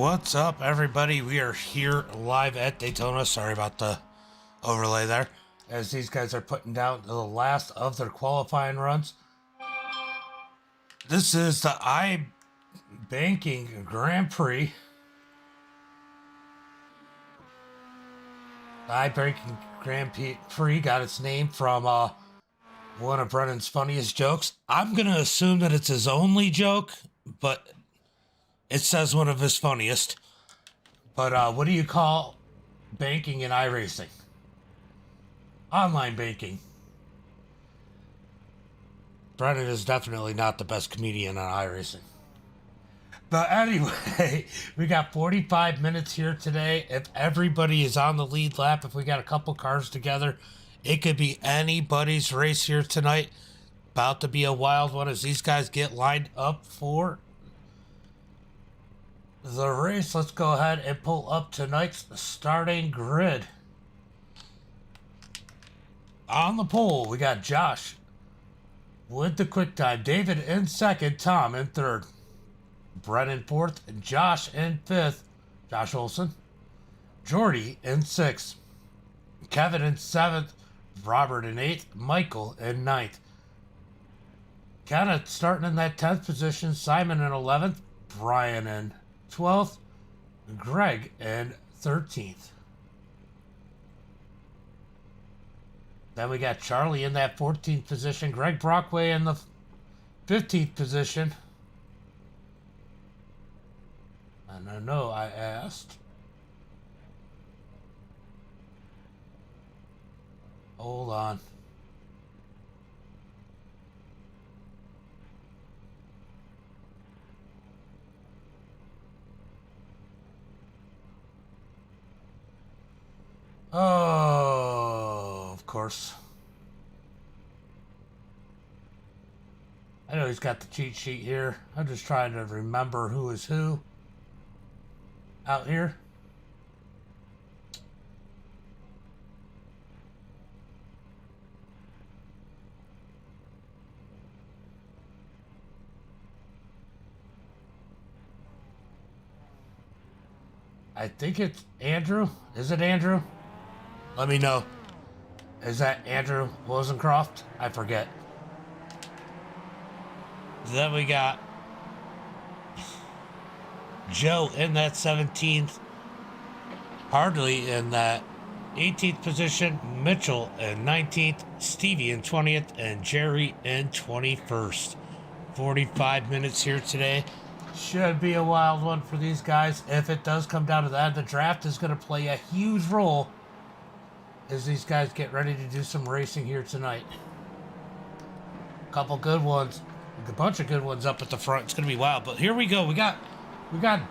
What's up, everybody? We are here live at Daytona. Sorry about the overlay there. As these guys are putting down the last of their qualifying runs. This is the iBanking Grand Prix. The iBanking Grand Prix got its name from one of Brennan's funniest jokes. I'm going to assume that it's his only joke, but it says one of his funniest. But what do you call banking in iRacing? Online banking. Brennan is definitely not the best comedian on iRacing. But anyway, we got 45 minutes here today. If everybody is on the lead lap, if we got a couple cars together, it could be anybody's race here tonight. About to be a wild one as these guys get lined up for the race. Let's go ahead and pull up tonight's starting grid. On the pole, we got Josh with the quick time. David in second, Tom in third. Brennan fourth, Josh in fifth. Josh Olson. Jordy in sixth. Kevin in seventh. Robert in eighth. Michael in ninth. Kind of starting in that 10th position. Simon in 11th. Brian in 12th. Greg in 13th. Then we got Charlie in that 14th position. Greg Brockway in the 15th position. I don't know, I asked. Hold on. Oh, of course. I know he's got the cheat sheet here. I'm just trying to remember who is who out here. I think it's Andrew. Is it Andrew? Let me know. Is that Andrew Wozencroft? I forget. Then we got Joe in that 17th. Hardly in that 18th position. Mitchell in 19th. Stevie in 20th. And Jerry in 21st. 45 minutes here today. Should be a wild one for these guys. If it does come down to that, the draft is going to play a huge role as these guys get ready to do some racing here tonight. A couple good ones. A bunch of good ones up at the front. It's going to be wild. But here we go. We got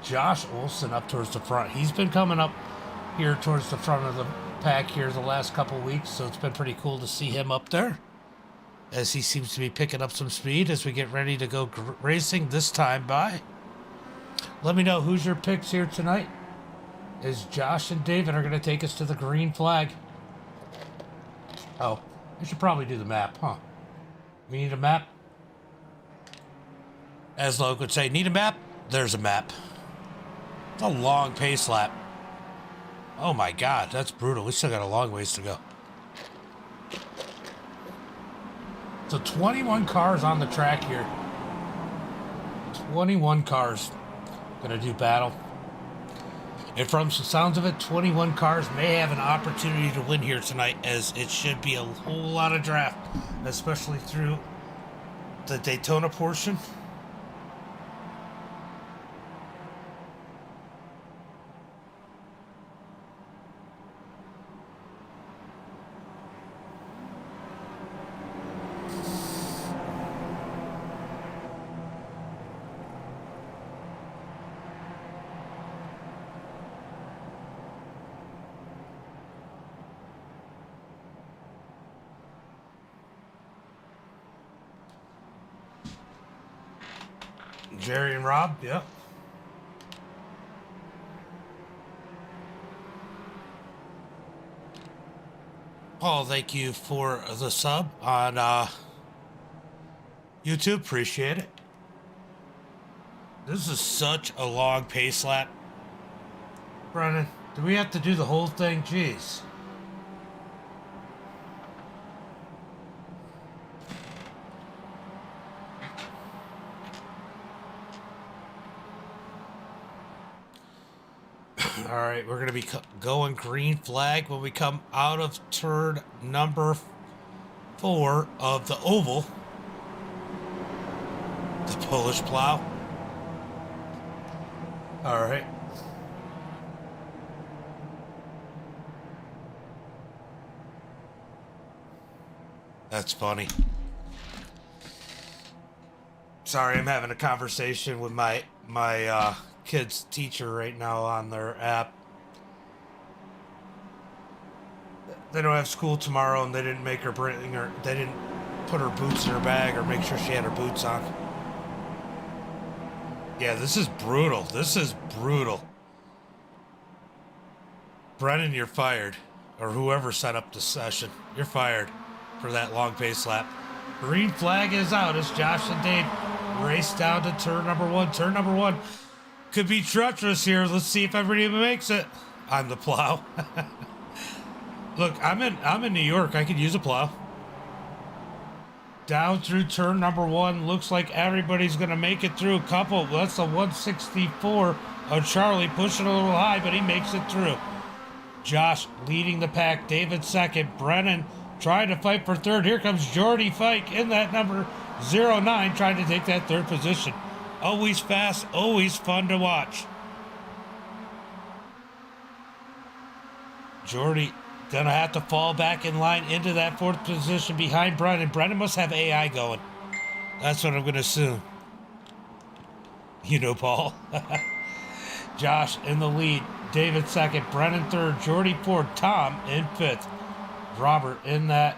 Josh Olson up towards the front. He's been coming up here towards the front of the pack here the last couple weeks. So it's been pretty cool to see him up there, as he seems to be picking up some speed as we get ready to go racing this time by. Let me know who's your picks here tonight, as Josh and David are going to take us to the green flag. Oh, I should probably do the map, huh? We need a map? As Logan would say, need a map? There's a map. It's a long pace lap. Oh my God, that's brutal. We still got a long ways to go. So 21 cars on the track here. 21 cars gonna do battle. And from the sounds of it, 21 cars may have an opportunity to win here tonight, as it should be a whole lot of draft, especially through the Daytona portion. Jerry and Rob, yep. Paul, thank you for the sub on YouTube. Appreciate it. This is such a long pace lap. Brennan, do we have to do the whole thing? Jeez. All right, we're going to be going green flag when we come out of turn number 4 of the oval. The Polish plow. All right. That's funny. Sorry, I'm having a conversation with my kid's teacher right now on their app. They don't have school tomorrow, and they didn't make her bring her. They didn't put her boots in her bag or make sure she had her boots on. Yeah, this is brutal. This is brutal. Brennan, you're fired, or whoever set up the session. You're fired for that long pace lap. Green flag is out as Josh and Dave race down to turn number 1. Turn number 1 could be treacherous here. Let's see if everybody makes it. I'm the plow. Look, I'm in New York. I could use a plow. Down through turn number 1. Looks like everybody's going to make it through. A couple. That's the 164 of Charlie, pushing a little high, but he makes it through. Josh leading the pack. David second. Brennan trying to fight for third. Here comes Jordy Fike in that number 09, trying to take that third position. Always fast, always fun to watch. Jordy gonna have to fall back in line into that 4th position behind Brennan. Brennan must have AI going. That's what I'm gonna assume. You know, Paul. Josh in the lead. David second. Brennan third. Jordy fourth. Tom in 5th. Robert in that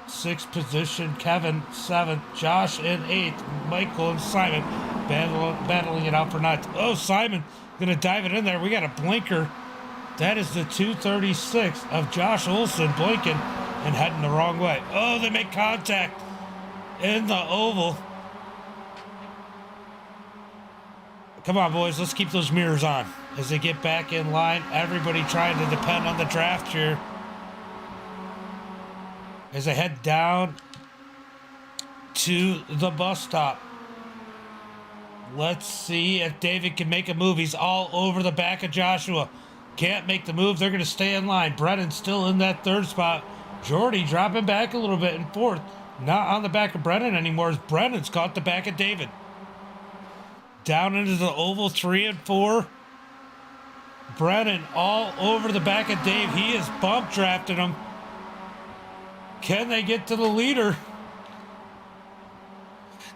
6th position. Kevin 7th. Josh in 8th. Michael and Simon battling it out for 9th. Oh, Simon gonna dive it in there. We got a blinker. That is the 236 of Josh Olson blinking and heading the wrong way. Oh, they make contact in the oval. Come on, boys. Let's keep those mirrors on as they get back in line. Everybody trying to depend on the draft here as they head down to the bus stop. Let's see if David can make a move. He's all over the back of Joshua. Can't make the move. They're going to stay in line. Brennan's still in that 3rd spot. Jordy dropping back a little bit in 4th. Not on the back of Brennan anymore as Brennan's caught the back of David. Down into the oval 3 and 4. Brennan all over the back of Dave. He is bump drafting him. Can they get to the leader?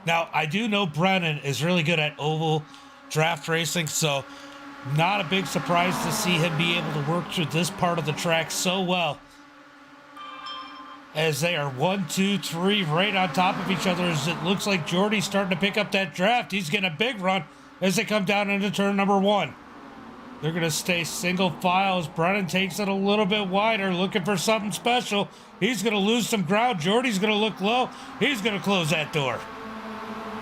Now, I do know Brennan is really good at oval draft racing, so not a big surprise to see him be able to work through this part of the track so well. As they are 1, 2, 3 right on top of each other, as it looks like Jordy's starting to pick up that draft. He's getting a big run as they come down into turn number 1. They're going to stay single file as Brennan takes it a little bit wider, looking for something special. He's going to lose some ground. Jordy's going to look low. He's going to close that door.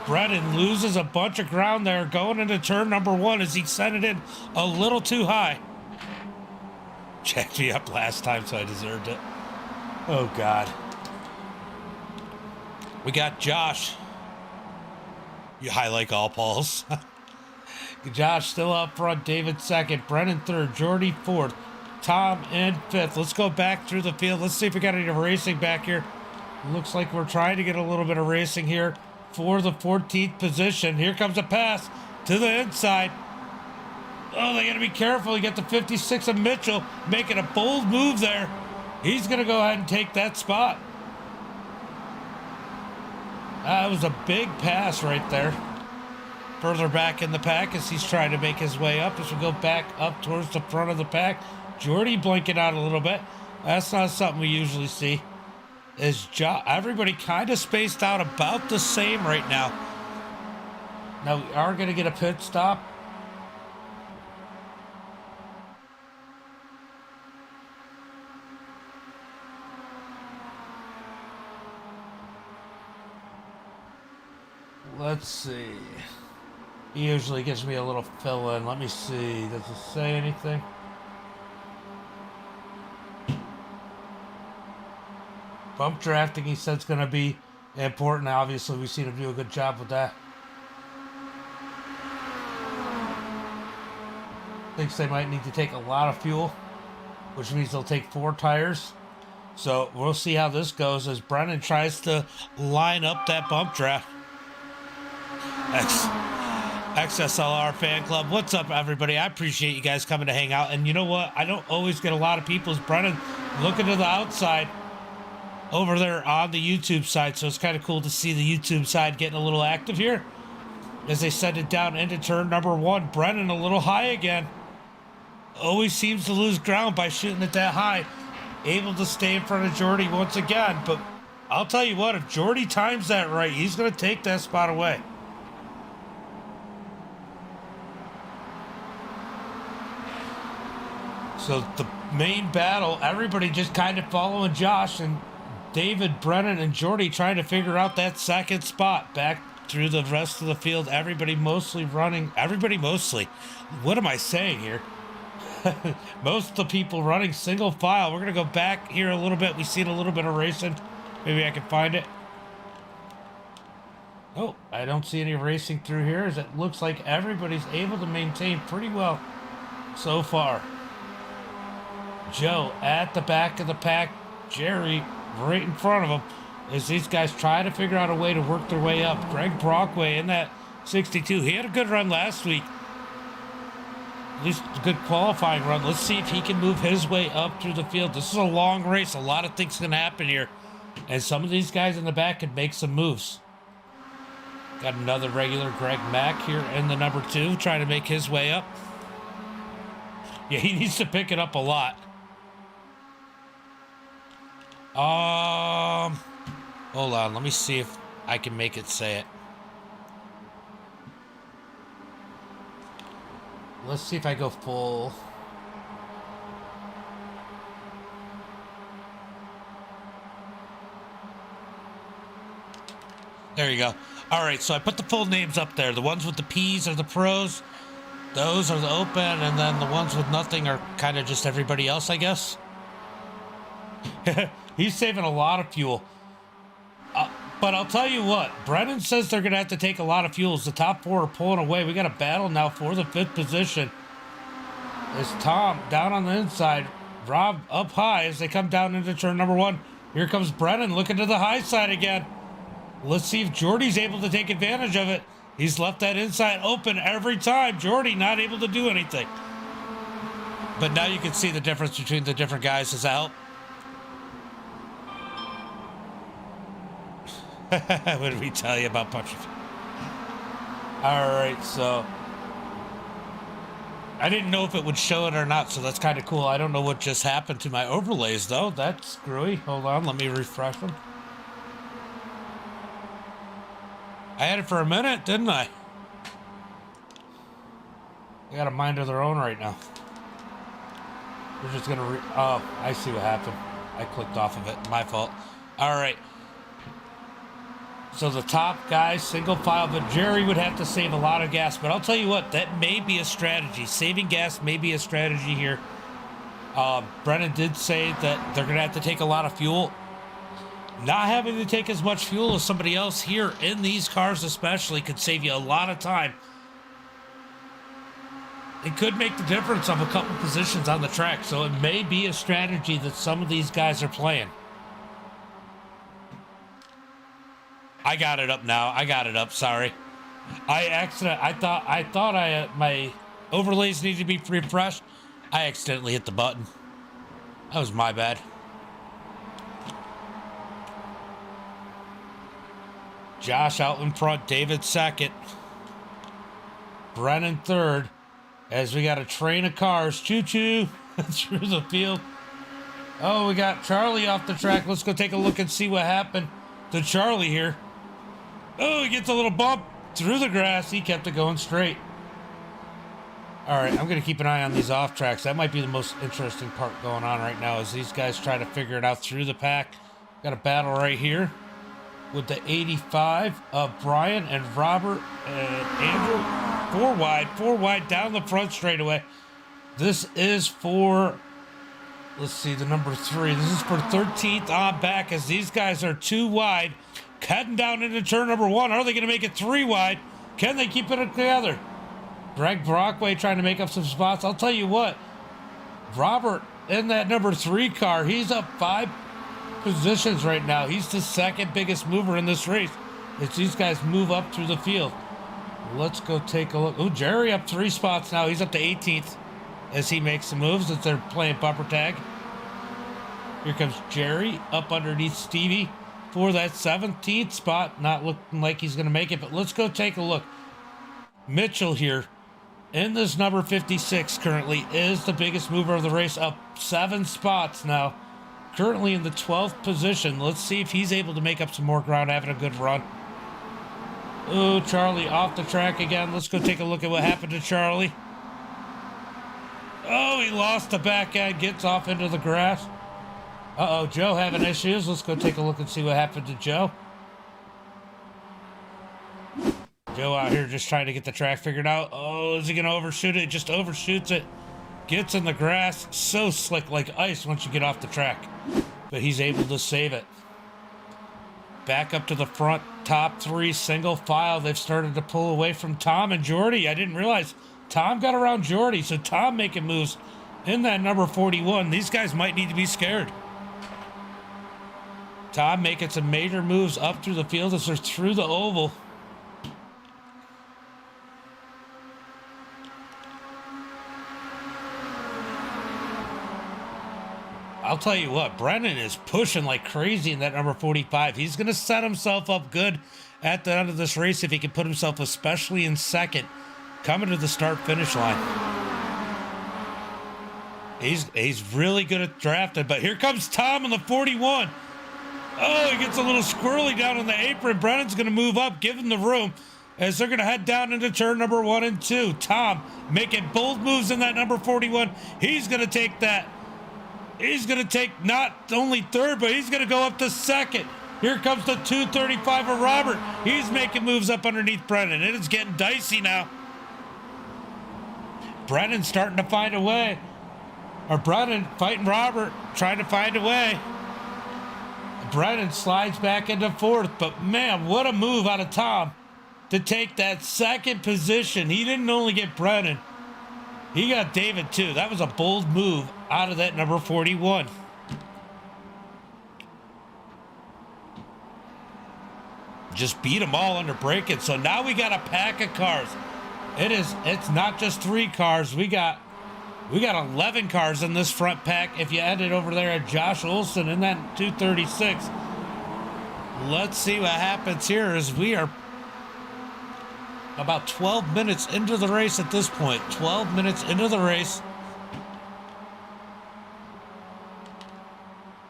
Brennan loses a bunch of ground there going into turn number 1 as he sent it in a little too high. Checked me up last time, so I deserved it. Oh, God. We got Josh. I like all Pauls. Josh still up front. David second. Brennan third. Jordy fourth. Tom in 5th. Let's go back through the field. Let's see if we got any racing back here. Looks like we're trying to get a little bit of racing here for the 14th position. Here comes a pass to the inside. Oh, they got to be careful. You got the 56 of Mitchell making a bold move there. He's going to go ahead and take that spot. That was a big pass right there. Further back in the pack as he's trying to make his way up. As we go back up towards the front of the pack. Jordy blinking out a little bit. That's not something we usually see. Everybody kind of spaced out about the same right now. Now we are going to get a pit stop. Let's see. He usually gives me a little fill in. Let me see. Does it say anything? Bump drafting, he said, is going to be important. Obviously, we've seen him do a good job with that. Thinks they might need to take a lot of fuel, which means they'll take 4 tires. So we'll see how this goes as Brennan tries to line up that bump draft. XSLR fan club, what's up, everybody? I appreciate you guys coming to hang out. And you know what? I don't always get a lot of people. As Brennan looking to the outside over there on the YouTube side, so it's kind of cool to see the YouTube side getting a little active here as they send it down into turn number 1. Brennan a little high again. Always seems to lose ground by shooting it that high. Able to stay in front of Jordy once again, but I'll tell you what, if Jordy times that right, he's going to take that spot away. So the main battle, everybody just kind of following Josh, and David, Brennan, and Jordy trying to figure out that second spot back through the rest of the field. Everybody mostly running. What am I saying here? Most of the people running single file. We're going to go back here a little bit. We've seen a little bit of racing. Maybe I can find it. Oh, I don't see any racing through here, as it looks like everybody's able to maintain pretty well so far. Joe at the back of the pack. Jerry right in front of him as these guys try to figure out a way to work their way up. Greg Brockway in that 62. He had a good run last week. At least a good qualifying run. Let's see if he can move his way up through the field. This is a long race. A lot of things can happen here. And some of these guys in the back can make some moves. Got another regular Greg Mack here in the number 2, trying to make his way up. Yeah, he needs to pick it up a lot. Hold on. Let me see if I can make it say it. Let's see if I go full. There you go. All right, so I put the full names up there. The ones with the P's are the pros. Those are the open, and then the ones with nothing are kind of just everybody else, I guess. He's saving a lot of fuel. But I'll tell you what, Brennan says they're going to have to take a lot of fuels. The top 4 are pulling away. We got a battle now for the 5th position. It's Tom down on the inside. Rob up high as they come down into turn number 1. Here comes Brennan looking to the high side again. Let's see if Jordy's able to take advantage of it. He's left that inside open every time. Jordy not able to do anything. But now you can see the difference between the different guys. Does that help? What did we tell you about punching? All right, so I didn't know if it would show it or not, so that's kind of cool. I don't know what just happened to my overlays, though. That's screwy. Hold on, let me refresh them. I had it for a minute, didn't I? They got a mind of their own right now. We're just gonna oh, I see what happened. I clicked off of it. My fault. All right. So the top guys, single file, but Jerry would have to save a lot of gas. But I'll tell you what, that may be a strategy. Saving gas may be a strategy here. Brennan did say that they're going to have to take a lot of fuel. Not having to take as much fuel as somebody else here in these cars especially could save you a lot of time. It could make the difference of a couple positions on the track. So it may be a strategy that some of these guys are playing. I got it up now. I got it up. Sorry. I thought my overlays needed to be refreshed. I accidentally hit the button. That was my bad. Josh out in front. David second. Brennan third. As we got a train of cars. Choo-choo through the field. Oh, we got Charlie off the track. Let's go take a look and see what happened to Charlie here. Oh, he gets a little bump through the grass. He kept it going straight. All right, I'm going to keep an eye on these off tracks. That might be the most interesting part going on right now as these guys try to figure it out through the pack. Got a battle right here with the 85 of Brian and Robert and Andrew. Four wide down the front straightaway. This is for Let's see, the number 3. This is for 13th on back as these guys are 2 wide. Heading down into turn number 1. Are they going to make it 3 wide? Can they keep it together? Greg Brockway trying to make up some spots. I'll tell you what, Robert in that number 3 car, he's up 5 positions right now. He's the second biggest mover in this race as these guys move up through the field. Let's go take a look. Oh, Jerry up 3 spots now. He's up to 18th as he makes the moves as they're playing bumper tag. Here comes Jerry up underneath Stevie for that 17th spot. Not looking like he's going to make it, but let's go take a look. Mitchell here in this number 56 currently is the biggest mover of the race, up 7 spots now. Currently in the 12th position. Let's see if he's able to make up some more ground, having a good run. Oh, Charlie off the track again. Let's go take a look at what happened to Charlie. Oh, he lost the back end, gets off into the grass. Uh-oh, Joe having issues. Let's go take a look and see what happened to Joe. Joe out here just trying to get the track figured out. Oh, is he going to overshoot it? Just overshoots it. Gets in the grass. So slick like ice once you get off the track. But he's able to save it. Back up to the front. Top 3 single file. They've started to pull away from Tom and Jordy. I didn't realize Tom got around Jordy. So Tom making moves in that number 41. These guys might need to be scared. Tom making some major moves up through the field as they're through the oval. I'll tell you what, Brennan is pushing like crazy in that number 45. He's going to set himself up good at the end of this race if he can put himself especially in second coming to the start-finish line. He's really good at drafting, but here comes Tom in the 41. Oh, he gets a little squirrely down on the apron. Brennan's going to move up, give him the room as they're going to head down into turn number 1 and 2. Tom making bold moves in that number 41. He's going to take that. He's going to take not only third, but he's going to go up to second. Here comes the 235 of Robert. He's making moves up underneath Brennan. It is getting dicey now. Brennan's starting to find a way. Or Brennan fighting Robert, trying to find a way. Brennan slides back into 4th, but man, what a move out of Tom to take that second position. He didn't only get Brennan, he got David too. That was a bold move out of that number 41. Just beat them all under braking. So now we got a pack of cars. It's not just 3 cars. We got 11 cars in this front pack. If you add it over there at Josh Olson in that 236. Let's see what happens here as we are about 12 minutes into the race at this point. 12 minutes into the race.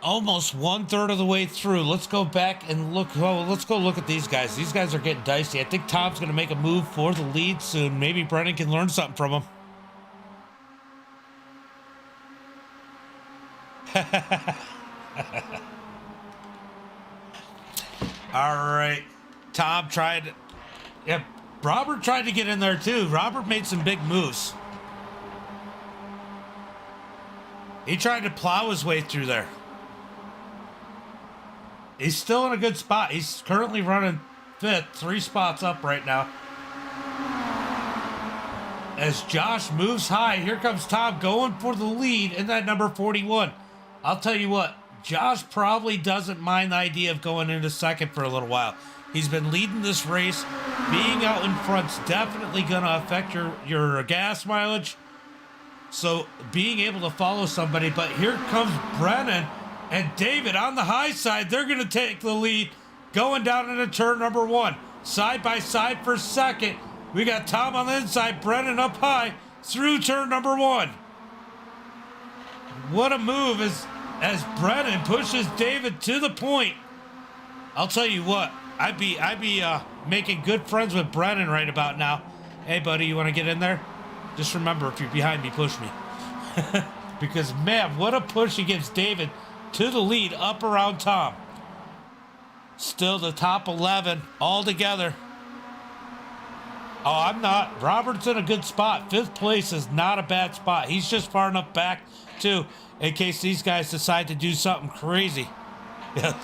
Almost 1/3 of the way through. Let's go back and look. Oh, let's go look at these guys. These guys are getting dicey. I think Tom's going to make a move for the lead soon. Maybe Brennan can learn something from him. All right. Tom tried. Yep. Robert tried to get in there too. Robert made some big moves. He tried to plow his way through there. He's still in a good spot. He's currently running 5th, 3 spots up right now. As Josh moves high, here comes Tom going for the lead in that number 41. I'll tell you what, Josh probably doesn't mind the idea of going into second for a little while. He's been leading this race. Being out in front's definitely going to affect your gas mileage. So being able to follow somebody, but here comes Brennan and David on the high side. They're going to take the lead going down into turn number 1. Side by side for second. We got Tom on the inside, Brennan up high through turn number 1. What a move as Brennan pushes David to the point. I'll tell you what, I'd be making good friends with Brennan right about now. Hey, buddy, you want to get in there? Just remember, if you're behind me, push me. Because, man, what a push he gives David to the lead up around Tom. Still the top 11 all together. Oh, I'm not. Robert's in a good spot. 5th place is not a bad spot. He's just far enough back too, in case these guys decide to do something crazy. Yeah,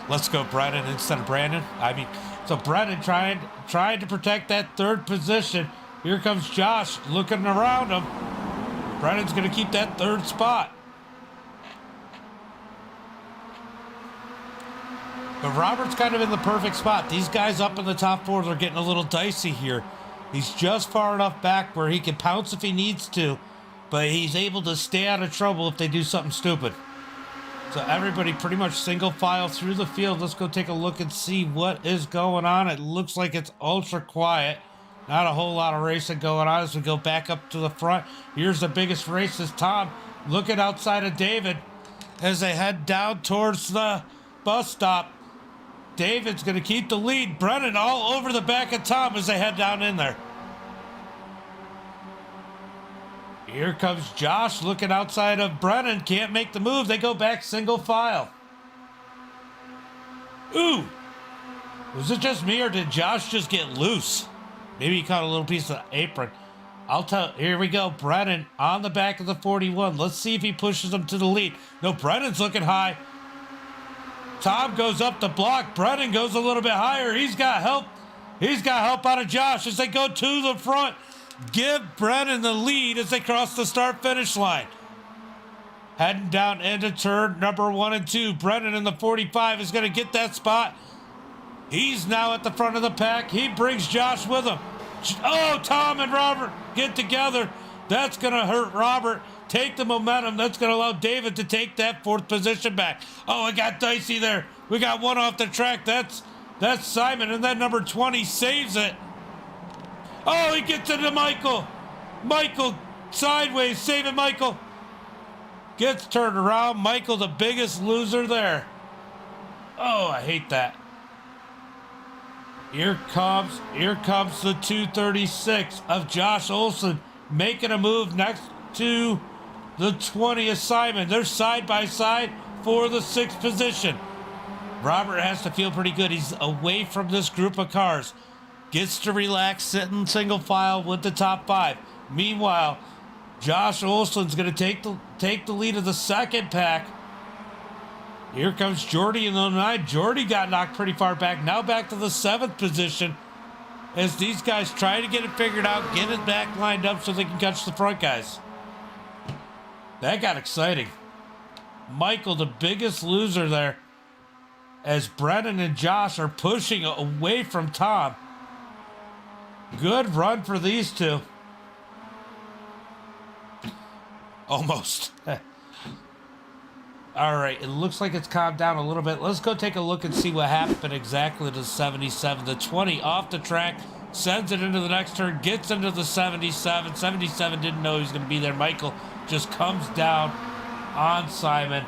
let's go Brennan instead of Brandon. I mean, so Brennan trying to protect that third position. Here comes Josh looking around him. Brennan's going to keep that third spot. But Robert's kind of in the perfect spot. These guys up in the top four are getting a little dicey here. He's just far enough back where he can pounce if he needs to, but he's able to stay out of trouble if they do something stupid. So everybody pretty much single file through the field. Let's go take a look and see what is going on. It looks like it's ultra quiet. Not a whole lot of racing going on as we go back up to the front. Here's the biggest race is Tom looking outside of David as they head down towards the bus stop. David's going to keep the lead. Brennan all over the back of Tom as they head down in there. Here comes Josh looking outside of Brennan. Can't make the move. They go back single file. Ooh. Was it just me or did Josh just get loose? Maybe he caught a little piece of apron. Here we go. Brennan on the back of the 41. Let's see if he pushes him to the lead. No, Brennan's looking high. Tom goes up the block. Brennan goes a little bit higher. He's got help. He's got help out of Josh as they go to the front. Give Brennan the lead as they cross the start-finish line. Heading down into turn number 1 and 2. Brennan in the 45 is going to get that spot. He's now at the front of the pack. He brings Josh with him. Oh, Tom and Robert get together. That's going to hurt Robert. Take the momentum. That's going to allow David to take that 4th position back. Oh, it got dicey there. We got one off the track. That's Simon, and then number 20 saves it. Oh, he gets into Michael. Michael sideways, saving Michael. Gets turned around. Michael, the biggest loser there. Oh, I hate that. Here comes the 236 of Josh Olson making a move next to the 20 of Simon. They're side by side for the 6th position. Robert has to feel pretty good. He's away from this group of cars. Gets to relax, sitting single file with the top 5. Meanwhile, Josh Olson's going to take the lead of the 2nd pack. Here comes Jordy in the 9. Jordy got knocked pretty far back. Now back to the 7th position as these guys try to get it figured out, get it back lined up so they can catch the front guys. That got exciting. Michael, the biggest loser there, as Brennan and Josh are pushing away from Tom. Good run for these two. Almost. All right, it looks like it's calmed down a little bit. Let's go take a look and see what happened exactly to 77. The 20 off the track, sends it into the next turn, gets into the 77. 77 didn't know he was going to be there. Michael just comes down on Simon.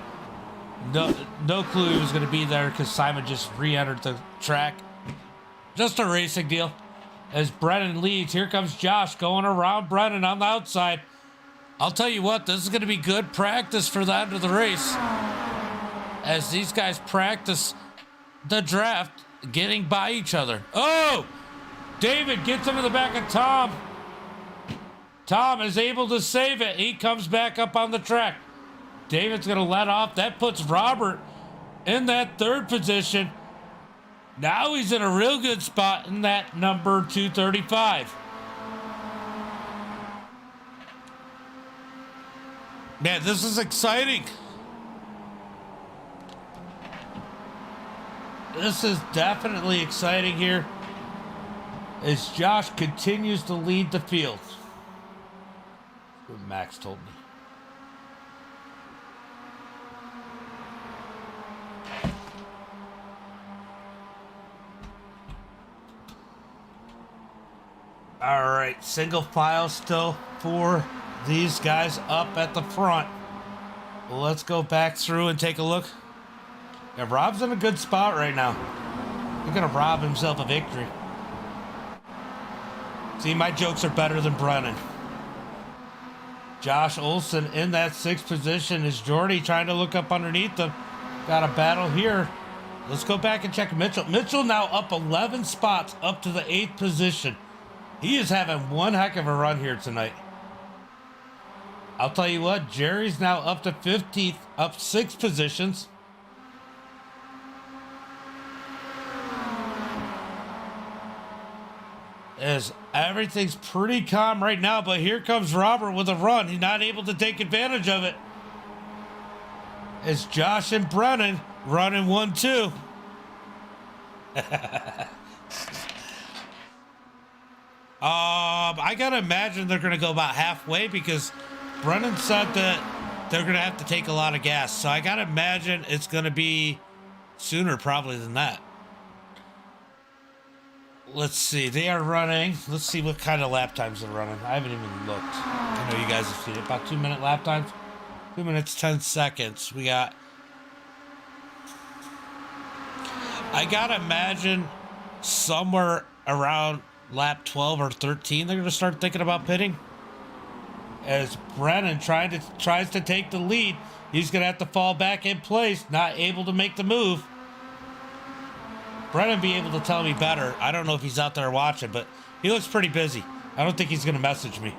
No clue he was going to be there because Simon just re-entered the track. Just a racing deal. As Brennan leads, here comes Josh going around Brennan on the outside. I'll tell you what, this is going to be good practice for the end of the race. As these guys practice the draft, getting by each other. Oh! David gets into the back of Tom. Tom is able to save it. He comes back up on the track. David's going to let off. That puts Robert in that 3rd position. Now he's in a real good spot in that number 235. Man, this is exciting. This is definitely exciting here as Josh continues to lead the field. What Max told me. All right, single file still for these guys up at the front. Well, let's go back through and take a look. Yeah, Rob's in a good spot right now. He's gonna rob himself a victory. See, my jokes are better than Brennan. Josh Olson in that 6th position. Is Jordy trying to look up underneath them? Got a battle here. Let's go back and check Mitchell. Mitchell now up 11 spots up to the 8th position. He is having one heck of a run here tonight. I'll tell you what, Jerry's now up to 15th, up 6 positions. As everything's pretty calm right now, but here comes Robert with a run. He's not able to take advantage of it. It's Josh and Brennan running 1-2. I gotta imagine they're gonna go about halfway because Brennan said that they're gonna have to take a lot of gas. So I gotta imagine it's gonna be sooner probably than that. Let's see, they are running. Let's see what kind of lap times they're running. I haven't even looked. I know you guys have seen it. About 2 minute lap times. 2 minutes, 10 seconds. We got, I gotta imagine somewhere around lap 12 or 13, they're gonna start thinking about pitting. As Brennan tries to take the lead, he's gonna have to fall back in place, not able to make the move. Brennan be able to tell me better. I don't know if he's out there watching, but he looks pretty busy. I don't think he's gonna message me.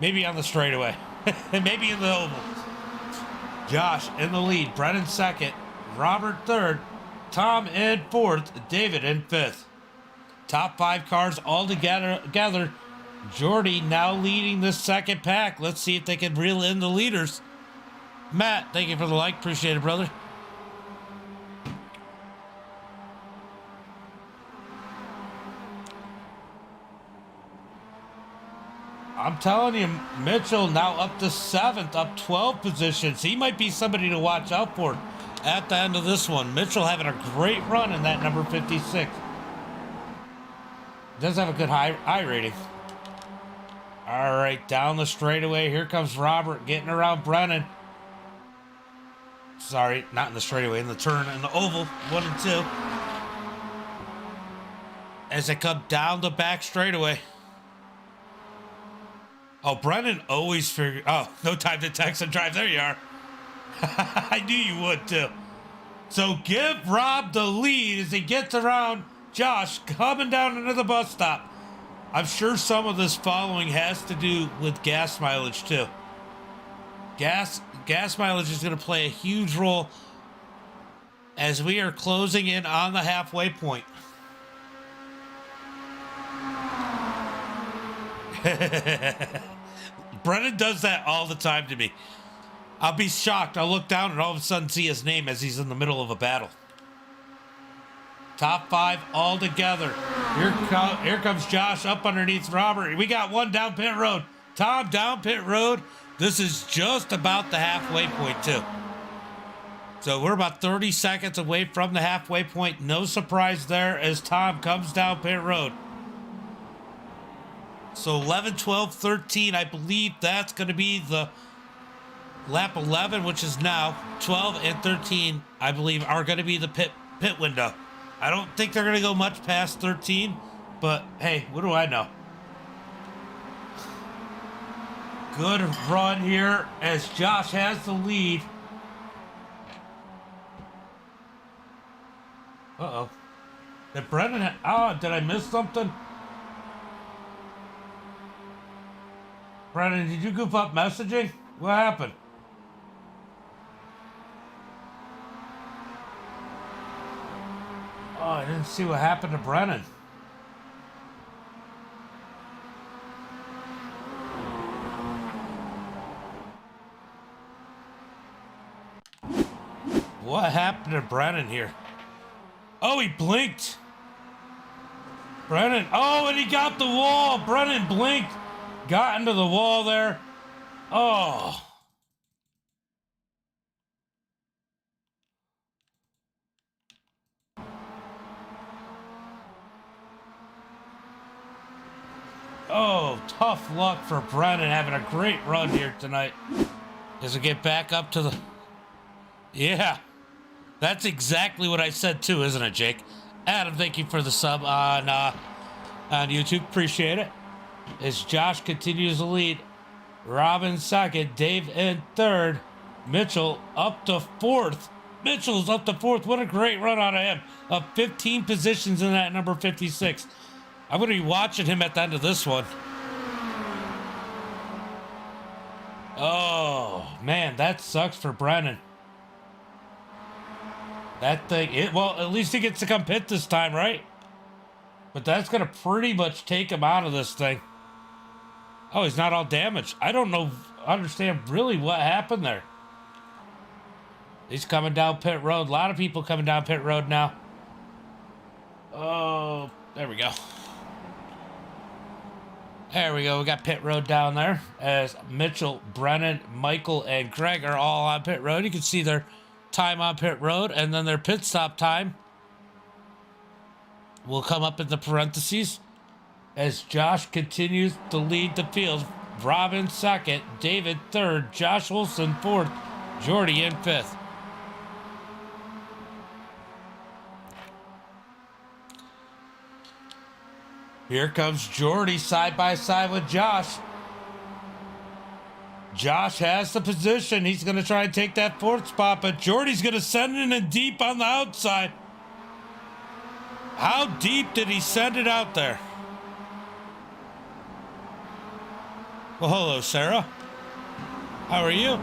Maybe on the straightaway. Maybe in the oval. Josh in the lead. Brennan second. Robert third. Tom in fourth. David in fifth. Top 5 cars all together. Jordy now leading the second pack. Let's see if they can reel in the leaders. Matt, thank you for the like. Appreciate it, brother. I'm telling you, Mitchell now up to 7th, up 12 positions. He might be somebody to watch out for at the end of this one. Mitchell having a great run in that number 56. Does have a good high rating. All right, down the straightaway. Here comes Robert getting around Brennan. Sorry, not in the straightaway, in the turn, in the oval, 1 and 2. As they come down the back straightaway. Oh, Brennan always figured, oh, no time to text and drive. There you are. I knew you would too. So give Rob the lead as he gets around Josh coming down into the bus stop. I'm sure some of this following has to do with gas mileage too. Gas mileage is going to play a huge role as we are closing in on the halfway point. Brennan does that all the time to me. I'll be shocked. I'll look down and all of a sudden see his name as he's in the middle of a battle. Top 5 all together. Here comes Josh up underneath Robert. We got one down pit road. Tom down pit road. This is just about the halfway point too. So we're about 30 seconds away from the halfway point. No surprise there as Tom comes down pit road. So 11, 12, 13, I believe that's going to be the lap 11, which is now 12 and 13, I believe, are going to be the pit window. I don't think they're going to go much past 13, but hey, what do I know? Good run here as Josh has the lead. Uh-oh. Did Brennan, did I miss something? Brennan, did you goof up messaging? What happened? Oh, I didn't see what happened to Brennan. What happened to Brennan here? Oh, he blinked. Brennan, oh, and he got the wall. Brennan blinked. Got into the wall there. Oh. Oh, tough luck for Brennan having a great run here tonight. As we get back up to the... Yeah. That's exactly what I said too, isn't it, Jake? Adam, thank you for the sub on YouTube. Appreciate it. As Josh continues to lead, Robin second, Dave in third, Mitchell up to fourth. Mitchell's up to fourth. What a great run out of him. Up 15 positions in that number 56. I'm going to be watching him at the end of this one. Oh, man, that sucks for Brennan. That thing, well, at least he gets to come pit this time, right? But that's going to pretty much take him out of this thing. Oh, he's not all damaged. I don't understand really what happened there. He's coming down pit road. A lot of people coming down pit road now. Oh, there we go. There we go. We got pit road down there as Mitchell, Brennan, Michael, and Greg are all on pit road. You can see their time on pit road, and then their pit stop time will come up in the parentheses as Josh continues to lead the field. Robin second, David third, Josh Wilson fourth, Jordy in fifth. Here comes Jordy side by side with Josh. Josh has the position. He's going to try and take that fourth spot, but Jordy's going to send it in deep on the outside. How deep did he send it out there? Well, hello, Sarah. How are you?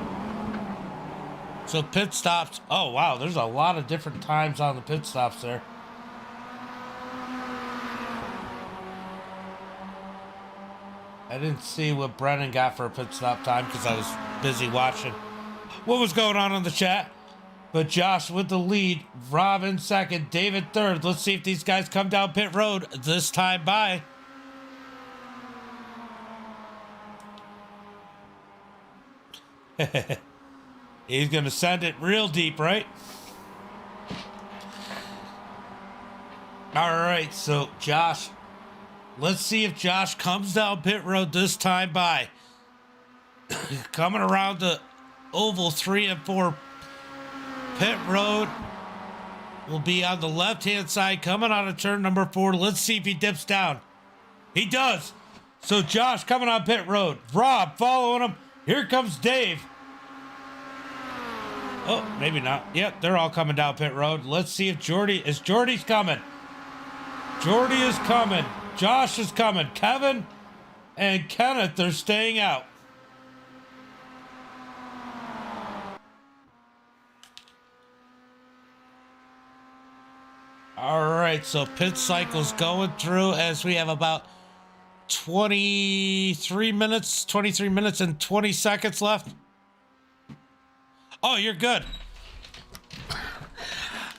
So pit stops. Oh, wow. There's a lot of different times on the pit stops there. I didn't see what Brennan got for a pit stop time because I was busy watching what was going on in the chat. But Josh with the lead, Robin second, David third. Let's see if these guys come down pit road this time by. He's going to send it real deep, right? All right, so Josh, let's see if Josh comes down pit road this time by. Coming around the oval 3 and 4. Pit road will be on the left-hand side, coming out of turn number 4. Let's see if he dips down. He does. So Josh coming on pit road. Rob following him. Here comes Dave. Oh, maybe not. Yep, they're all coming down pit road. Let's see if Jordy's coming. Jordy is coming. Josh is coming. Kevin and Kenneth, they're staying out. All right, so pit cycle's going through as we have about 23 minutes and 20 seconds left. Oh, you're good.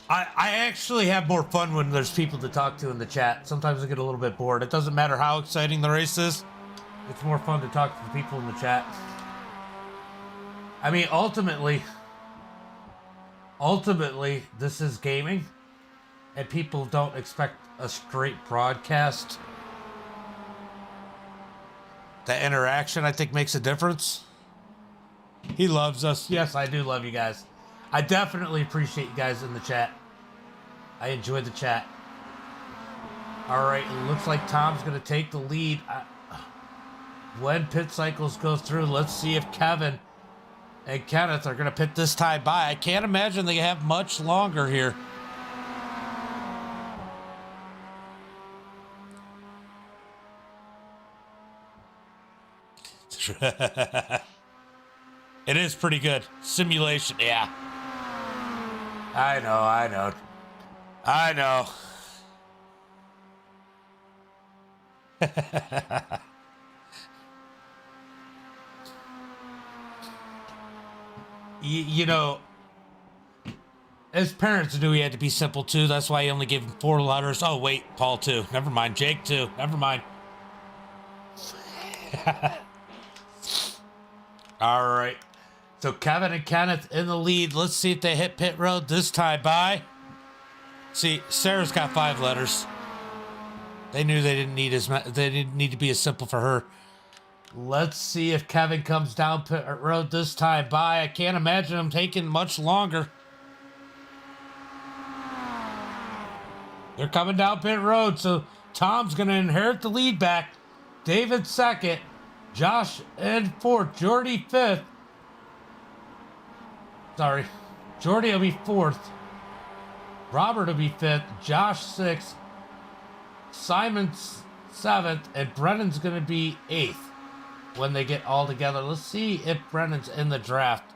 I actually have more fun when there's people to talk to in the chat. Sometimes I get a little bit bored. It doesn't matter how exciting the race is. It's more fun to talk to the people in the chat. I mean, ultimately, this is gaming. And people don't expect a straight broadcast. The interaction, I think, makes a difference. He loves us. Yes, I do love you guys. I definitely appreciate you guys in the chat. I enjoy the chat. All right, it looks like Tom's going to take the lead. When pit cycles go through, let's see if Kevin and Kenneth are going to pit this time by. I can't imagine they have much longer here. It is pretty good. Simulation, yeah. I know. You know, as parents knew he had to be simple too. That's why he only gave him 4 letters. Oh, wait, Paul too. Never mind. Jake too. Never mind. All right. So Kevin and Kenneth in the lead. Let's see if they hit pit road this time by. See, Sarah's got 5 letters. They knew they didn't need to be as simple for her. Let's see if Kevin comes down pit road this time by. I can't imagine him taking much longer. They're coming down pit road, so Tom's going to inherit the lead back. David second. Josh in 4th. Jordy 5th. Sorry. Jordy will be 4th. Robert will be 5th. Josh 6th. Simon's 7th. And Brennan's going to be 8th. when they get all together. Let's see if Brennan's in the draft.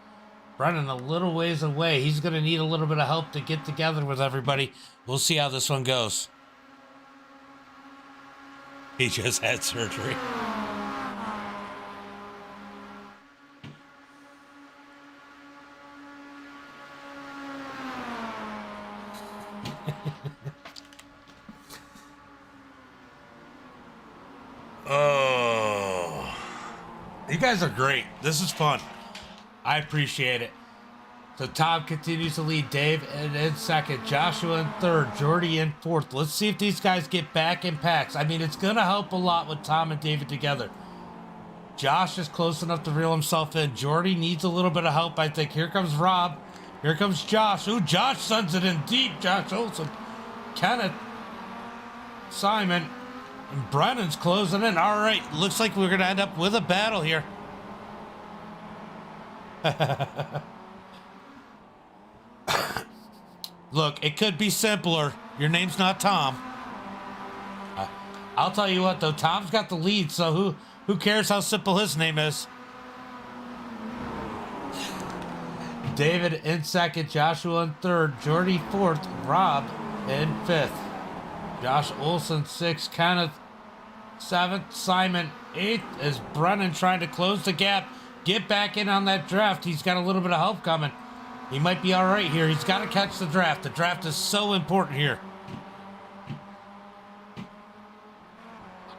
Brennan a little ways away. He's going to need a little bit of help to get together with everybody. We'll see how this one goes. He just had surgery. Oh, you guys are great. This is fun. I appreciate it. So Tom continues to lead, Dave in second, Joshua in third, Jordy in fourth. Let's see if these guys get back in packs. I mean, it's going to help a lot with Tom and David together. Josh is close enough to reel himself in. Jordy needs a little bit of help, I think. Here comes Rob. Here comes Josh. Ooh, Josh sends it in deep. Josh Olson. Kenneth. Simon. And Brennan's closing in. All right, looks like we're going to end up with a battle here. Look, it could be simpler. Your name's not Tom. I'll tell you what, though. Tom's got the lead, so who cares how simple his name is? David in second, Joshua in third, Jordy fourth, Rob in fifth. Josh Olson sixth, Kenneth seventh, Simon eighth. Is Brennan trying to close the gap, get back in on that draft. He's got a little bit of help coming. He might be all right here. He's got to catch the draft. The draft is so important here.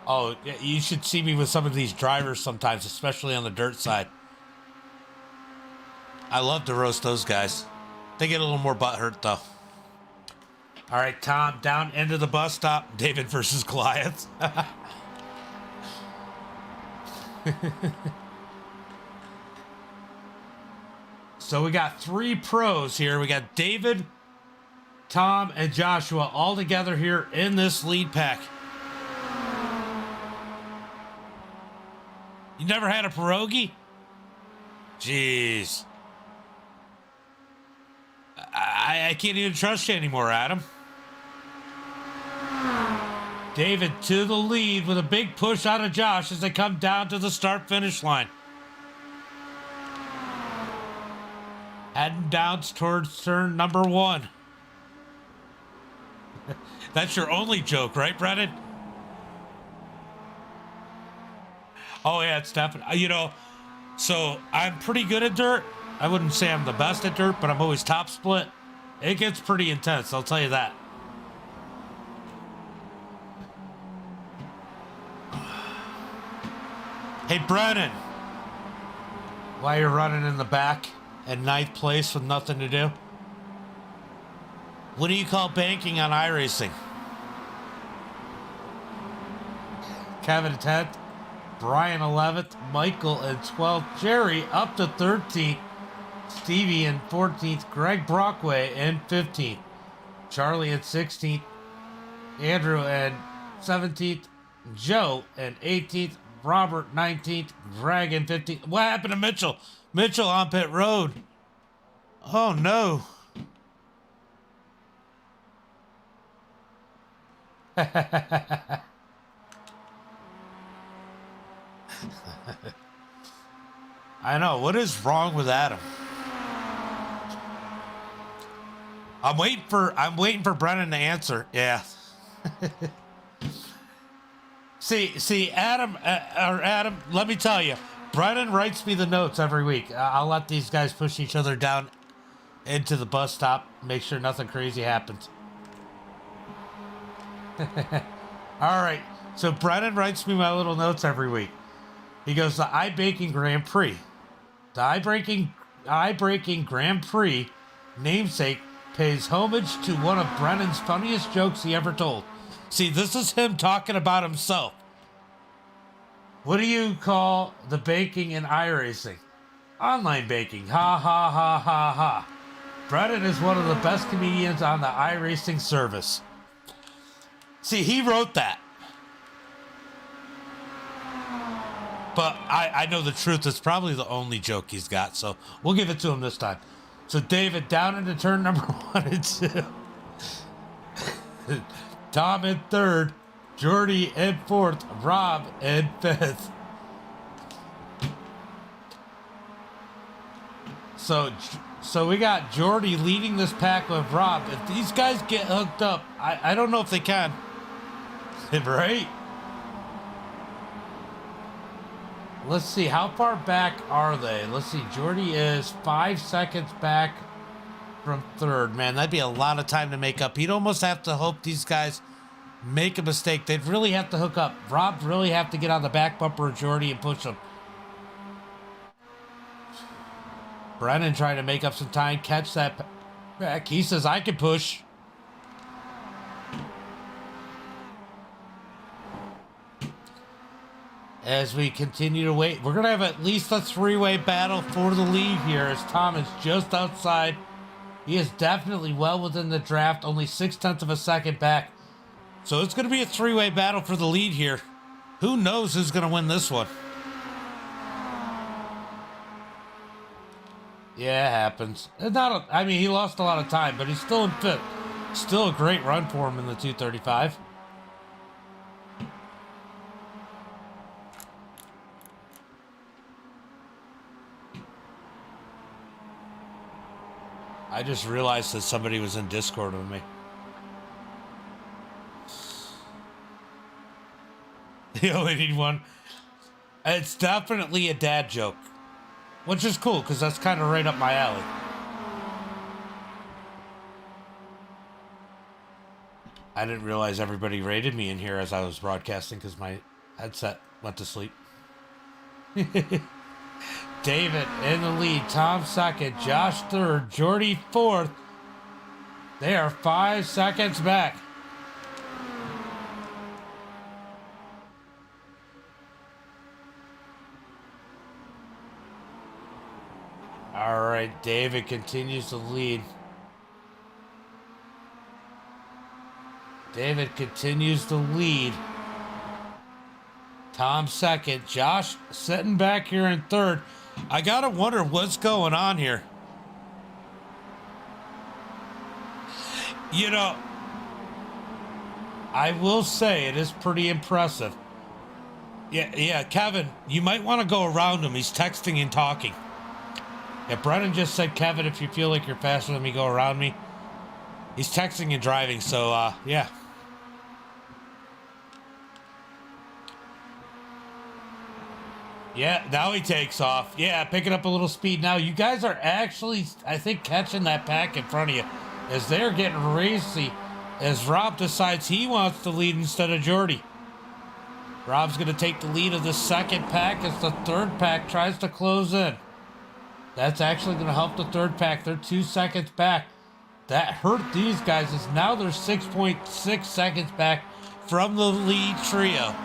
Oh, you should see me with some of these drivers sometimes, especially on the dirt side. I love to roast those guys. They get a little more butthurt, though. All right, Tom, down into the bus stop. David versus Goliath. So we got 3 pros here. We got David, Tom, and Joshua all together here in this lead pack. You never had a pierogi? Jeez. I can't even trust you anymore, Adam. David to the lead with a big push out of Josh as they come down to the start-finish line. Heading down towards turn number 1. That's your only joke, right, Brennan? Oh, yeah, it's definitely, you know, so I'm pretty good at dirt. I wouldn't say I'm the best at dirt, but I'm always top split. It gets pretty intense, I'll tell you that. Hey, Brennan. Why you're running in the back in 9th place with nothing to do? What do you call banking on iRacing? Kevin 10th, Brian 11th, Michael in 12th, Jerry up to 13th, Stevie in 14th, Greg Brockway in 15th, Charlie in 16th, Andrew in 17th, Joe in 18th, Robert 19th, Greg in 15th. What happened to Mitchell? Mitchell on pit road. Oh no. I know. What is wrong with Adam? I'm waiting for Brennan to answer. Yeah. See, Adam, let me tell you, Brennan writes me the notes every week. I'll let these guys push each other down into the bus stop, make sure nothing crazy happens. All right, so Brennan writes me my little notes every week. He goes, the iBanking Grand Prix. The iBanking Grand Prix namesake pays homage to one of Brennan's funniest jokes he ever told. See, this is him talking about himself. What do you call the banking in iRacing? Online banking. Ha, ha, ha, ha, ha. Brennan is one of the best comedians on the iRacing service. See, he wrote that. But I know the truth. It's probably the only joke he's got, so we'll give it to him this time. So David down into turn number 1 and 2. Tom in 3rd, Jordy in 4th, Rob in 5th. So we got Jordy leading this pack with Rob. If these guys get hooked up, I don't know if they can. Right? Let's see, how far back are they? Let's see, Jordy is 5 seconds back from third. Man, that'd be a lot of time to make up. He'd almost have to hope these guys make a mistake. They'd really have to hook up. Rob really have to get on the back bumper of Jordy and push him. Brennan trying to make up some time, catch that back. He says, I can push. As we continue to wait, we're going to have at least a three-way battle for the lead here as Tom is just outside. He is definitely well within the draft, only 0.6 of a second back. So it's going to be a three-way battle for the lead here. Who knows who's going to win this one? Yeah, it happens. I mean, he lost a lot of time, but he's still in fifth. Still a great run for him in the 235. I just realized that somebody was in Discord with me. You only need one. It's definitely a dad joke. Which is cool, because that's kind of right up my alley. I didn't realize everybody rated me in here as I was broadcasting because my headset went to sleep. David in the lead, Tom second, Josh third, Jordy fourth. They are 5 seconds back. All right, David continues to lead. David continues to lead. Tom second, Josh sitting back here in third. I gotta wonder what's going on here. You know, I will say it is pretty impressive. Yeah, Kevin, you might want to go around him. He's texting and talking. Yeah, Brennan just said, Kevin, if you feel like you're faster than me, go around me. He's texting and driving, so, yeah. Yeah, now he takes off. Yeah, picking up a little speed. Now, you guys are actually, I think, catching that pack in front of you as they're getting racy as Rob decides he wants to lead instead of Jordy. Rob's going to take the lead of the second pack as the third pack tries to close in. That's actually going to help the third pack. They're 2 seconds back. That hurt these guys as now they're 6.6 seconds back from the lead trio.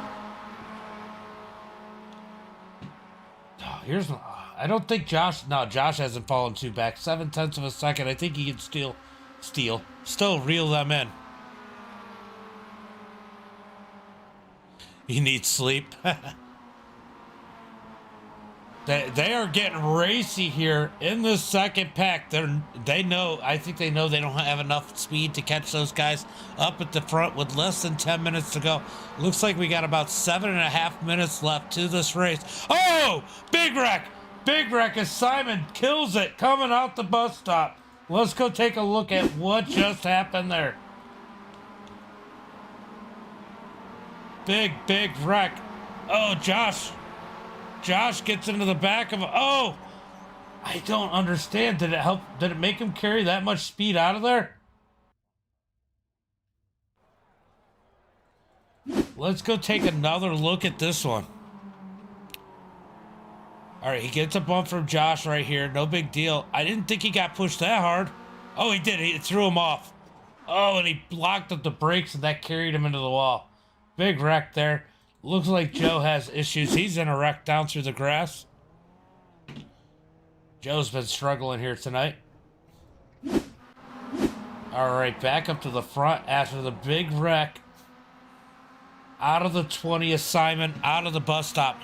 I don't think Josh hasn't fallen too back. 0.7 of a second. I think he can still reel them in. He needs sleep. They are getting racy here in the second pack. They know they don't have enough speed to catch those guys up at the front with less than 10 minutes to go. Looks like we got about 7.5 minutes left to this race. Oh, big wreck as Simon kills it coming out the bus stop. Let's go take a look at what just happened there. Big wreck. Oh, Josh gets into the back of I don't understand. Did it make him carry that much speed out of there? Let's go take another look at this one. All right, he gets a bump from Josh right here. No big deal. I didn't think he got pushed that hard. Oh, he did. He threw him off. Oh, and he blocked up the brakes, and that carried him into the wall. Big wreck there. Looks like Joe has issues. He's in a wreck down through the grass. Joe's been struggling here tonight. All right, back up to the front after the big wreck. Out of the 20th, Simon, out of the bus stop.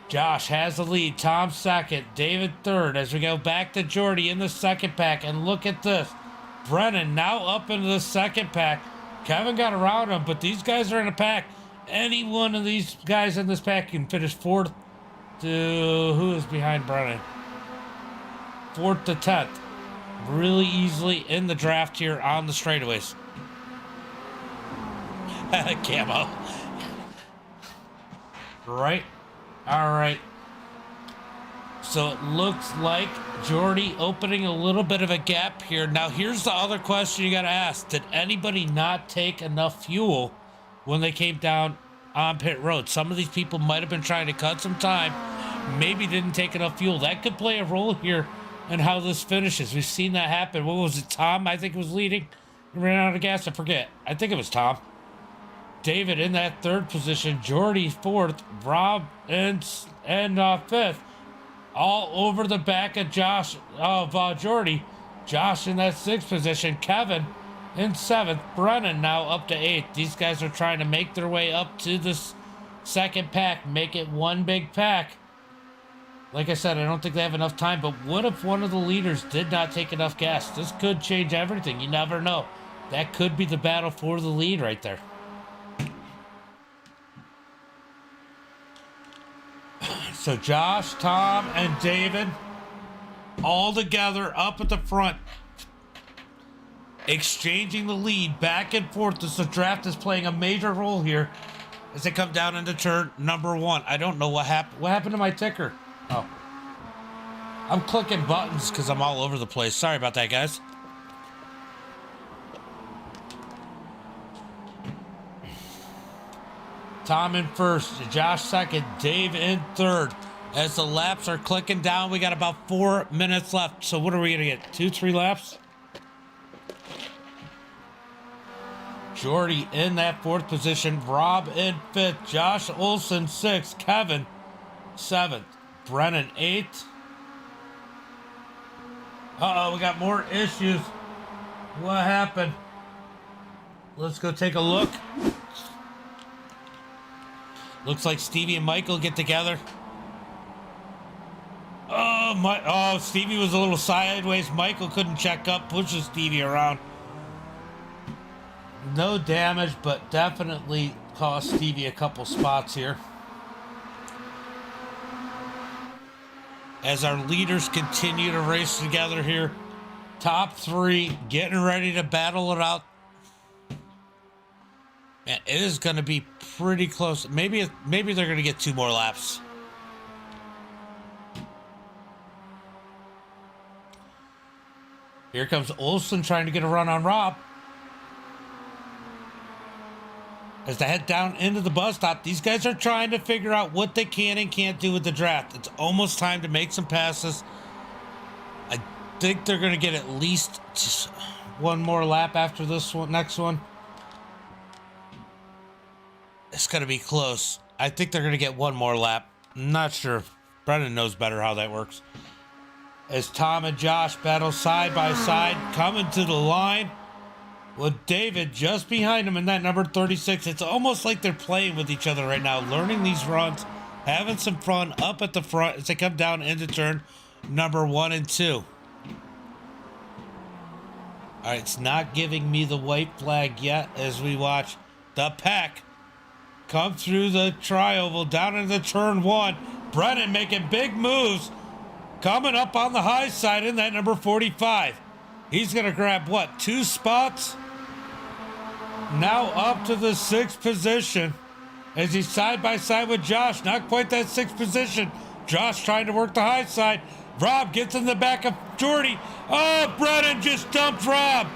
Josh has the lead. Tom second. David third. As we go back to Jordy in the second pack. And look at this. Brennan now up into the second pack. Kevin got around him, but these guys are in a pack. Any one of these guys in this pack can finish fourth, to who is behind Brennan? 4th to 10th. Really easily in the draft here on the straightaways. Camo. Right. All right. So it looks like Jordy opening a little bit of a gap here. Now, here's the other question you got to ask. Did anybody not take enough fuel when they came down on pit road? Some of these people might have been trying to cut some time. Maybe didn't take enough fuel. That could play a role here in how this finishes. We've seen that happen. What was it, Tom? I think was leading. He ran out of gas. I forget. I think it was Tom. David in that 3rd position. Jordy 4th. Rob and 5th. All over the back of Jordy. Josh in that 6th position. Kevin in 7th. Brennan now up to 8th. These guys are trying to make their way up to this 2nd pack. Make it one big pack. Like I said, I don't think they have enough time. But what if one of the leaders did not take enough gas? This could change everything. You never know. That could be the battle for the lead right there. So Josh, Tom, and David all together up at the front, exchanging the lead back and forth as the draft is playing a major role here as they come down into turn number 1. I don't know what happened. What happened to my ticker? Oh. I'm clicking buttons because I'm all over the place. Sorry about that, guys. Tom in 1st, Josh 2nd, Dave in 3rd. As the laps are clicking down, we got about 4 minutes left. So what are we going to get? 2, 3 laps? Jordy in that 4th position. Rob in 5th. Josh Olson 6th. Kevin 7th. Brennan 8th. Uh-oh, we got more issues. What happened? Let's go take a look. Looks like Stevie and Michael get together. Oh, Stevie was a little sideways. Michael couldn't check up, pushes Stevie around. No damage, but definitely cost Stevie a couple spots here. As our leaders continue to race together here. Top 3 getting ready to battle it out. Man, it is going to be pretty close. Maybe they're going to get 2 more laps. Here comes Olsen trying to get a run on Rob. As they head down into the bus stop, these guys are trying to figure out what they can and can't do with the draft. It's almost time to make some passes. I think they're going to get at least just 1 more lap after this one, next one. It's going to be close. I think they're going to get 1 more lap. I'm not sure. Brendan knows better how that works. As Tom and Josh battle side by side, coming to the line with David just behind him in that number 36. It's almost like they're playing with each other right now, learning these runs, having some fun up at the front as they come down into turn number 1 and 2. All right, it's not giving me the white flag yet as we watch the pack come through the tri-oval down into turn 1. Brennan making big moves, coming up on the high side in that number 45. He's going to grab, what, 2 spots? Now up to the 6th position as he's side by side with Josh. Not quite that 6th position. Josh trying to work the high side. Rob gets in the back of Jordy. Oh, Brennan just dumped Rob.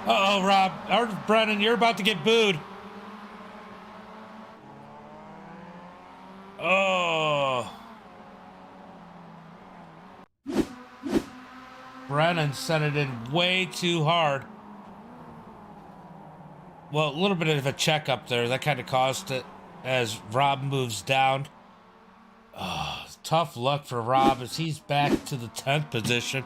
Uh-oh, Rob. Or Brennan, you're about to get booed. Oh. Brennan sent it in way too hard. Well, a little bit of a check up there. That kind of caused it as Rob moves down. Oh, tough luck for Rob as he's back to the 10th position.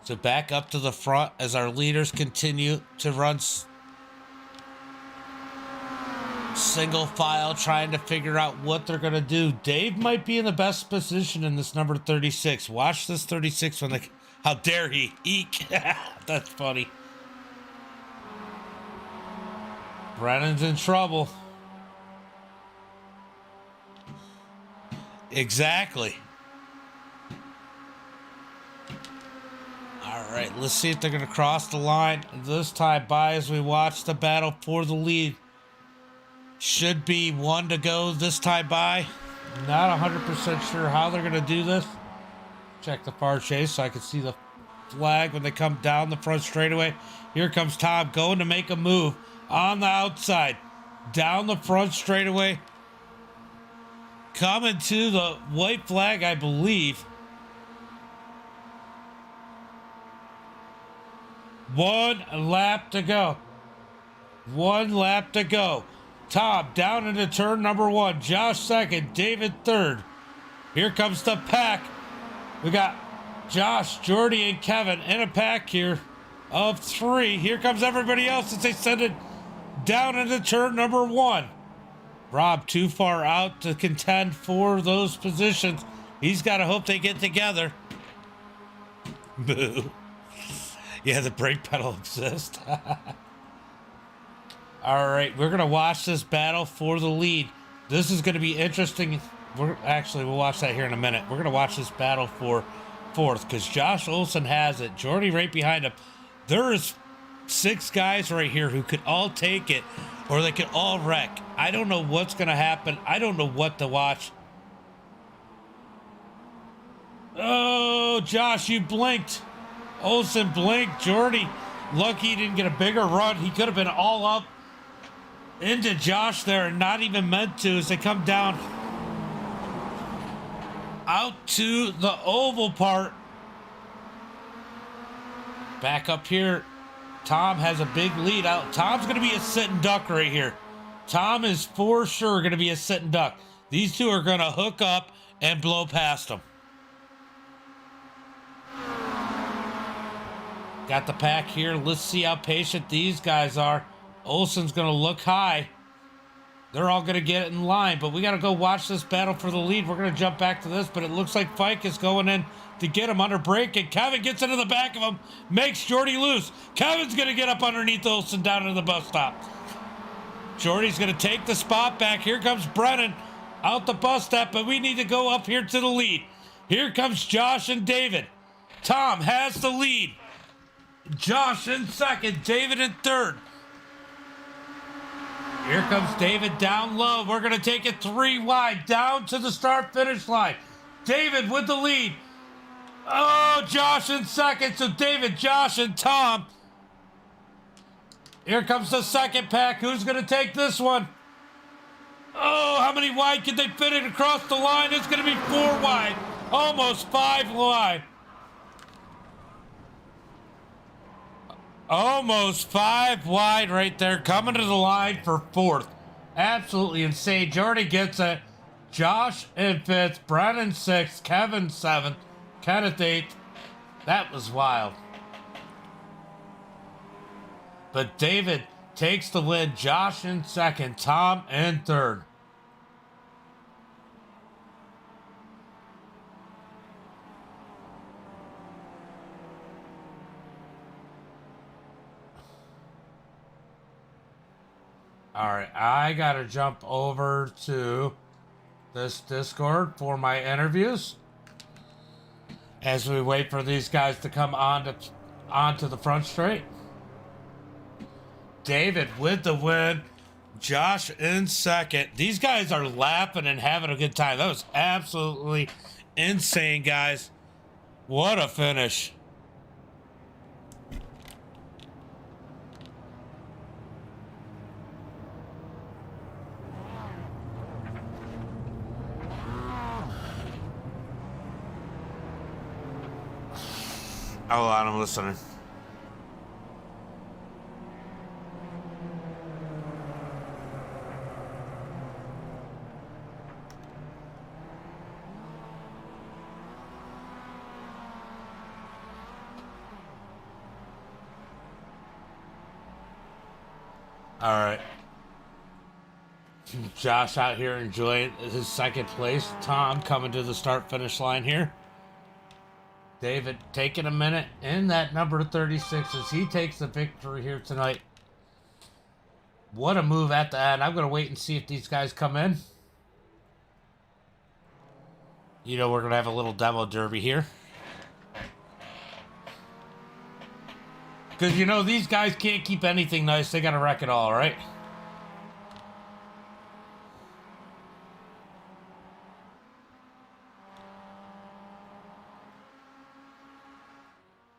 So back up to the front as our leaders continue to run single file, trying to figure out what they're going to do. Dave might be in the best position in this number 36. Watch this 36 when they... How dare he? Eek. That's funny. Brennan's in trouble. Exactly. All right, let's see if they're going to cross the line this time by as we watch the battle for the lead. Should be one to go this time by. Not 100% sure how they're going to do this. Check the far chase so I can see the flag when they come down the front straightaway. Here comes Tom going to make a move on the outside. Down the front straightaway. Coming to the white flag, I believe. One lap to go. One lap to go. Tom down into turn number one. Josh second. David third. Here comes the pack. We got Josh, Jordy, and Kevin in a pack here of three. Here comes everybody else as they send it down into turn number one. Rob too far out to contend for those positions. He's got to hope they get together. Boo. Yeah, the brake pedal exists. All right, we're going to watch this battle for the lead. This is going to be interesting. We'll watch that here in a minute. We're going to watch this battle for fourth because Josh Olson has it. Jordy right behind him. There is 6 guys right here who could all take it or they could all wreck. I don't know what's going to happen. I don't know what to watch. Oh, Josh, you blinked. Olson blinked. Jordy, lucky he didn't get a bigger run. He could have been all up into Josh there and not even meant to as they come down out to the oval part. Back up here. Tom has a big lead out. Tom's going to be a sitting duck right here. Tom is for sure going to be a sitting duck. These two are going to hook up and blow past him. Got the pack here. Let's see how patient these guys are. Olson's going to look high. They're all going to get in line, but we got to go watch this battle for the lead. We're going to jump back to this, but it looks like Fike is going in to get him under brake, and Kevin gets into the back of him, makes Jordy loose. Kevin's going to get up underneath Olson down to the bus stop. Jordy's going to take the spot back. Here comes Brennan out the bus stop, but we need to go up here to the lead. Here comes Josh and David. Tom has the lead. Josh in second, David in third. Here comes David down low. We're going to take it 3 wide down to the start-finish line. David with the lead. Oh, Josh in second. So David, Josh, and Tom. Here comes the second pack. Who's going to take this one? Oh, how many wide can they fit it across the line? It's going to be 4 wide. Almost 5 wide. Almost 5 wide right there, coming to the line for fourth. Absolutely insane. Jordy gets it. Josh in fifth, Brennan 6th, Kevin 7th, Kenneth 8th. That was wild. But David takes the win. Josh in second, Tom in third. All right, I got to jump over to this Discord for my interviews as we wait for these guys to come onto the front straight. David with the win. Josh in second. These guys are laughing and having a good time. That was absolutely insane, guys. What a finish. Hold on, I'm listening. All right. Josh out here enjoying his second place. Tom coming to the start-finish line here. David taking a minute in that number 36 as he takes the victory here tonight. What a move at the end. I'm going to wait and see if these guys come in. You know, we're going to have a little demo derby here. Because, you know, these guys can't keep anything nice. They got to wreck it all, right?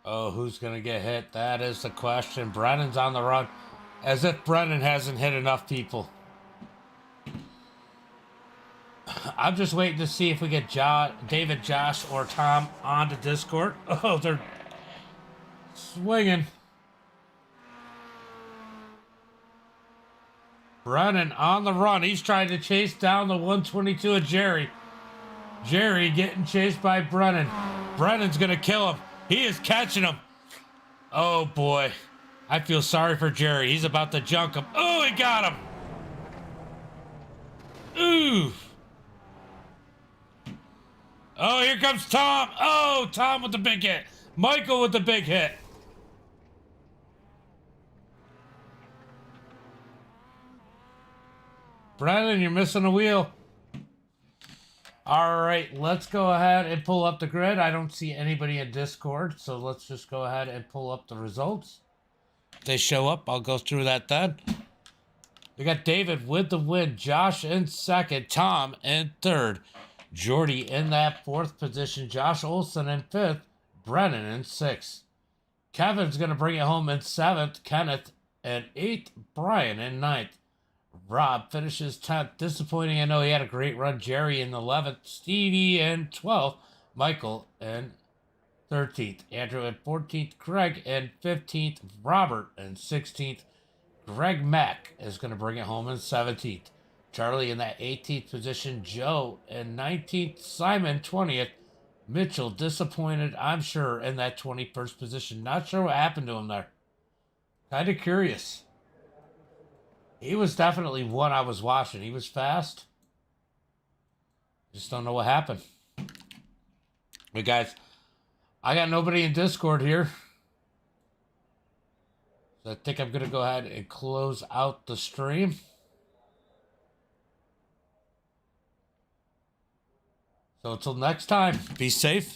Oh, who's going to get hit? That is the question. Brennan's on the run. As if Brennan hasn't hit enough people. I'm just waiting to see if we get David, Josh, or Tom onto Discord. Oh, they're swinging. Brennan on the run. He's trying to chase down the 122 of Jerry. Jerry getting chased by Brennan. Brennan's going to kill him. He is catching him. Oh, boy. I feel sorry for Jerry. He's about to junk him. Oh, he got him. Ooh. Oh, here comes Tom. Oh, Tom with the big hit. Michael with the big hit. Brennan, you're missing a wheel. All right, let's go ahead and pull up the grid. I don't see anybody in Discord, so let's just go ahead and pull up the results. If they show up, I'll go through that then. We got David with the win, Josh in second, Tom in third, Jordy in that fourth position, Josh Olson in fifth, Brennan in sixth. Kevin's going to bring it home in seventh, Kenneth in eighth, Brian in ninth. Rob finishes 10th. Disappointing. I know he had a great run. Jerry in 11th. Stevie in 12th. Michael in 13th. Andrew in 14th. Greg in 15th. Robert in 16th. Greg Mack is going to bring it home in 17th. Charlie in that 18th position. Joe in 19th. Simon 20th. Mitchell disappointed, I'm sure, in that 21st position. Not sure what happened to him there. Kind of curious. He was definitely one I was watching. He was fast. Just don't know what happened. But guys, I got nobody in Discord here. So I think I'm going to go ahead and close out the stream. So until next time, be safe.